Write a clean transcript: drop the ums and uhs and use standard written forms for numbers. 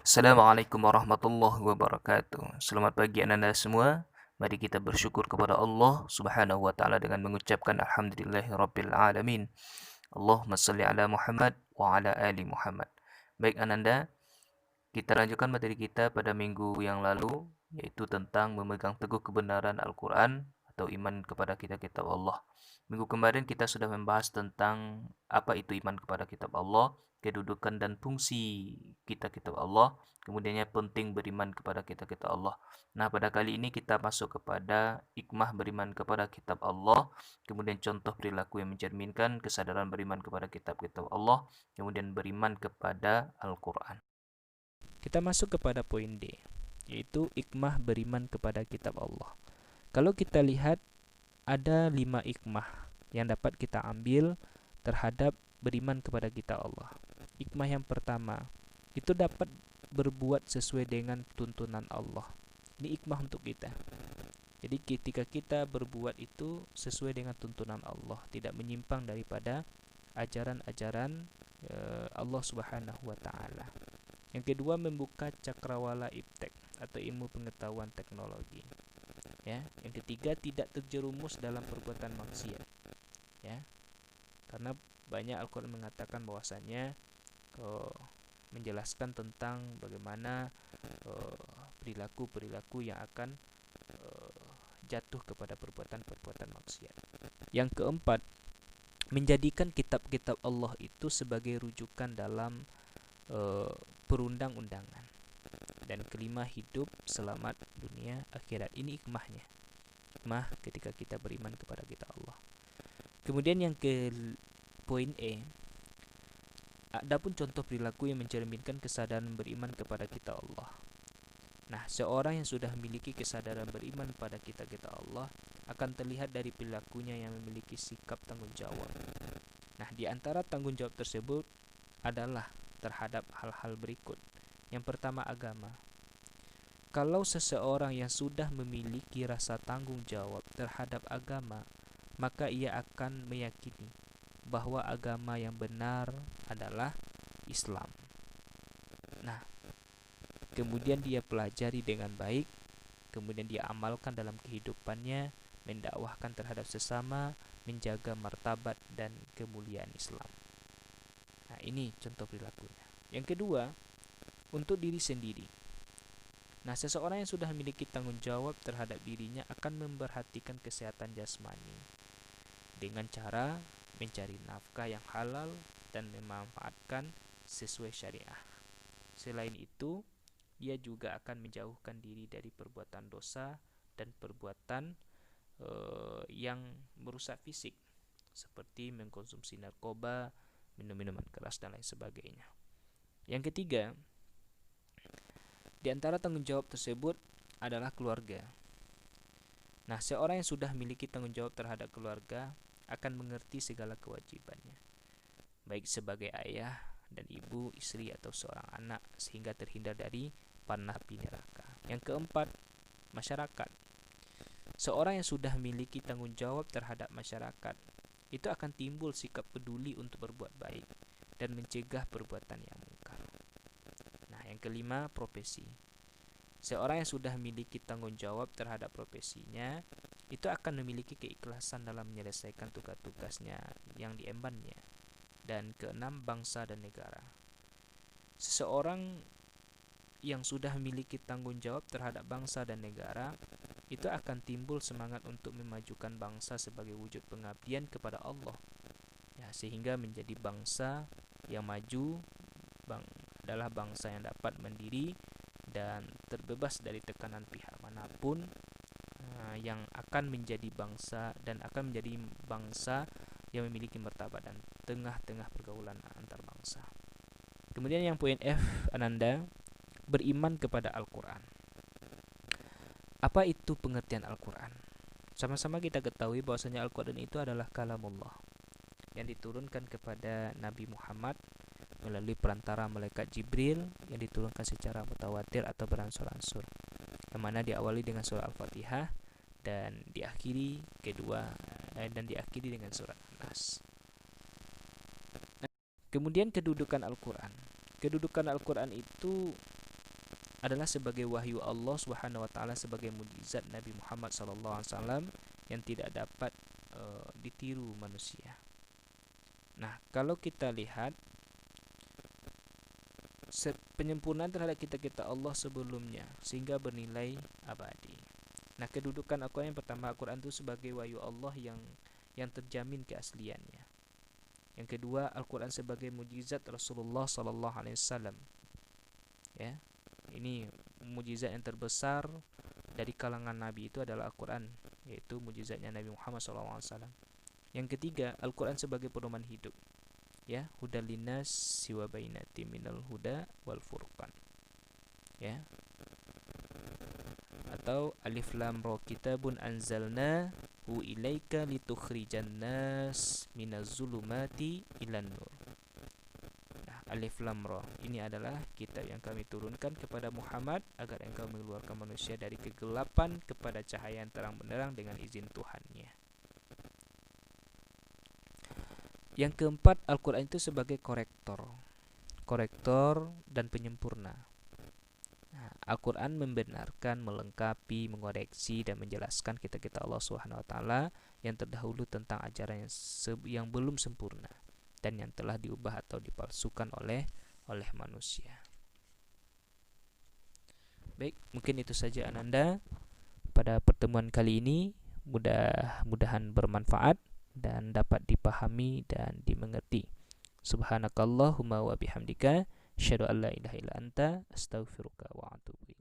Assalamualaikum warahmatullahi wabarakatuh. Selamat pagi anda semua. Mari kita bersyukur kepada Allah Subhanahu wa taala dengan mengucapkan alhamdulillahirabbil alamin. Allahumma shalli ala Muhammad wa ala ali Muhammad. Baik Ananda, kita lanjutkan materi kita pada minggu yang lalu, yaitu tentang memegang teguh kebenaran Al-Quran atau iman kepada kitab-kitab Allah. Minggu kemarin kita sudah membahas tentang apa itu iman kepada kitab Allah, kedudukan dan fungsi kitab-kitab Allah, kemudiannya penting beriman kepada kitab-kitab Allah. Nah, pada kali ini kita masuk kepada hikmah beriman kepada kitab Allah, kemudian contoh perilaku yang mencerminkan kesadaran beriman kepada kitab-kitab Allah, kemudian beriman kepada Al-Quran. Kita masuk kepada poin D, yaitu hikmah beriman kepada kitab Allah. Kalau kita lihat, ada 5 hikmah yang dapat kita ambil terhadap beriman kepada kitab Allah. Hikmah yang pertama, itu dapat berbuat sesuai dengan tuntunan Allah. Ini hikmah untuk kita. Jadi ketika kita berbuat itu sesuai dengan tuntunan Allah, tidak menyimpang daripada ajaran-ajaran Allah Subhanahu wa taala. Yang kedua, membuka cakrawala iptek atau ilmu pengetahuan teknologi. Ya, yang ketiga, tidak terjerumus dalam perbuatan maksiat. Ya, karena banyak Al-Quran mengatakan bahwasanya menjelaskan tentang bagaimana perilaku-perilaku yang akan jatuh kepada perbuatan-perbuatan maksiat. Yang keempat, menjadikan kitab-kitab Allah itu sebagai rujukan dalam perundang-undangan. Dan kelima, hidup selamat dunia akhirat. Ini hikmahnya. Hikmah ketika kita beriman kepada kitab Allah. Kemudian yang ke poin E, adapun contoh perilaku yang mencerminkan kesadaran beriman kepada kitab Allah. Nah, seorang yang sudah memiliki kesadaran beriman pada kitab-kitab Allah akan terlihat dari perilakunya yang memiliki sikap tanggung jawab. Nah, di antara tanggung jawab tersebut adalah terhadap hal-hal berikut. Yang pertama, agama. Kalau seseorang yang sudah memiliki rasa tanggung jawab terhadap agama, maka ia akan meyakini bahwa agama yang benar adalah Islam. Nah, kemudian dia pelajari dengan baik, kemudian dia amalkan dalam kehidupannya, mendakwahkan terhadap sesama, menjaga martabat dan kemuliaan Islam. Nah, ini contoh perilakunya. Yang kedua, untuk diri sendiri. Nah, seseorang yang sudah memiliki tanggung jawab terhadap dirinya akan memperhatikan kesehatan jasmani dengan cara mencari nafkah yang halal dan memanfaatkan sesuai syariah. Selain itu, dia juga akan menjauhkan diri dari perbuatan dosa dan perbuatan yang merusak fisik, seperti mengkonsumsi narkoba, minum minuman keras dan lain sebagainya. Yang ketiga, di antara tanggung jawab tersebut adalah keluarga. Nah, seorang yang sudah memiliki tanggung jawab terhadap keluarga akan mengerti segala kewajibannya, baik sebagai ayah dan ibu, istri atau seorang anak, sehingga terhindar dari panah api neraka. Yang keempat, masyarakat. Seorang yang sudah memiliki tanggung jawab terhadap masyarakat, itu akan timbul sikap peduli untuk berbuat baik dan mencegah perbuatan yang mungkar. Nah, yang kelima, profesi. Seorang yang sudah memiliki tanggung jawab terhadap profesinya, itu akan memiliki keikhlasan dalam menyelesaikan tugas-tugasnya yang diembannya. Dan keenam, bangsa dan negara. Seseorang yang sudah memiliki tanggung jawab terhadap bangsa dan negara, itu akan timbul semangat untuk memajukan bangsa sebagai wujud pengabdian kepada Allah, ya, sehingga menjadi bangsa yang maju, adalah bangsa yang dapat mandiri dan terbebas dari tekanan pihak manapun, yang akan menjadi bangsa yang memiliki martabat dan tengah-tengah pergaulan antar bangsa. Kemudian yang poin F, Ananda, beriman kepada Al-Quran. Apa itu pengertian Al-Quran? Sama-sama kita ketahui bahwasanya Al-Quran itu adalah kalamullah yang diturunkan kepada Nabi Muhammad melalui perantara malaikat Jibril, yang diturunkan secara mutawatir atau beransur-ansur, yang mana diawali dengan surah Al-Fatihah dan diakhiri dengan surat An-Nas. Kemudian kedudukan Al-Quran. Kedudukan Al-Quran itu adalah sebagai wahyu Allah Subhanahu wa taala, sebagai mukjizat Nabi Muhammad sallallahu alaihi wasallam yang tidak dapat ditiru manusia. Nah, kalau kita lihat penyempurnaan terhadap kita Allah sebelumnya sehingga bernilai abadi. Nah, kedudukan Al-Quran yang pertama, Al-Quran itu sebagai wahyu Allah yang terjamin keasliannya. Yang kedua, Al-Quran sebagai mukjizat Rasulullah sallallahu alaihi wasallam. Ya. Ini mukjizat yang terbesar dari kalangan nabi itu adalah Al-Quran, yaitu mukjizatnya Nabi Muhammad sallallahu alaihi wasallam. Yang ketiga, Al-Quran sebagai pedoman hidup. Ya, hudal linnas siwa bainati minal huda wal furqan. Ya. Atau alif lam ra kitabun anzalna hu ilaika litukhrijan nas minaz zulumati ilan nur. Nah, alif lam ra ini adalah kitab yang kami turunkan kepada Muhammad agar engkau mengeluarkan manusia dari kegelapan kepada cahaya yang terang benderang dengan izin Tuhannya. Yang keempat, Al-Quran itu sebagai korektor dan penyempurna. Nah, Al-Quran membenarkan, melengkapi, mengoreksi dan menjelaskan kita Allah Subhanahu wa taala yang terdahulu tentang ajaran yang belum sempurna dan yang telah diubah atau dipalsukan oleh manusia. Baik, mungkin itu saja Ananda pada pertemuan kali ini. Mudah-mudahan bermanfaat dan dapat dipahami dan dimengerti. Subhanakallahumma wa bihamdika asyhadu an la ilaha illa anta astaghfiruka wa atubu ilaik.